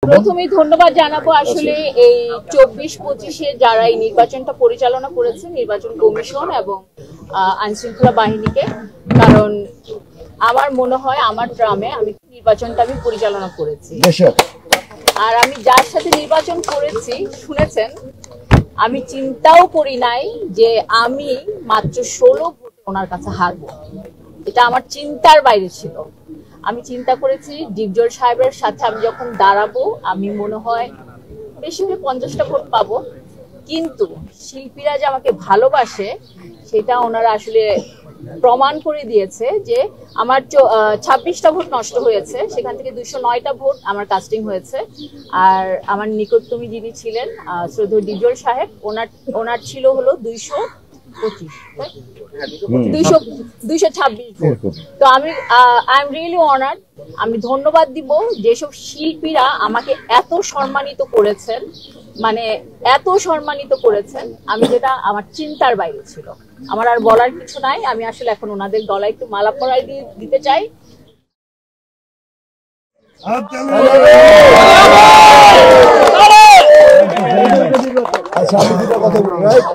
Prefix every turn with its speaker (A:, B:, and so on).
A: প্রথমেই ধন্যবাদ জানাবো আসলে এই 24-25-এ যারা এই নির্বাচনটা পরিচালনা করেছে, নির্বাচন কমিশন এবং আইনশৃঙ্খলা বাহিনীকে। কারণ আমার মনে হয় আমার গ্রামে আমি নির্বাচনটা পরিচালনা করেছি, আর আমি যার সাথে নির্বাচন করেছি শুনেছেন, আমি চিন্তাও করি নাই যে আমি মাত্র 16 ভোটে ওনার কাছে হারবো। এটা আমার চিন্তার বাইরে ছিল। আমি চিন্তা করেছি ডিপজল সাহেবের সাথে আমি যখন দাঁড়াবো আমি মনে হয় বেশি হলে 50টা ভোট পাবো, কিন্তু শিল্পীরা যে আমাকে ভালোবাসে সেটা ওনারা আসলে প্রমাণ করে দিয়েছে। যে আমার 26টা ভোট নষ্ট হয়েছে, সেখান থেকে 209টা ভোট আমার কাস্টিং হয়েছে। আর আমার নিকটতমী যিনি ছিলেন শ্রদ্ধেয় ডিপজল সাহেব, ওনার ছিল হলো 226 ভোট। তো আমি আই এম রিয়েলি অনার্ড। আমি ধন্যবাদ দিব যেসব শিল্পীরা আমাকে এত সম্মানিত করেছেন, মানে এত সম্মানিত করেছেন, আমি যেটা আমার চিন্তার বাইরে ছিল। আমার আর বলার কিছু নাই। আমি আসলে এখন ওনাদের গলায় একটু মালা পরাই দিতে চাই।
B: আচ্ছা, আমি দুটো কথা বলি, রাইট?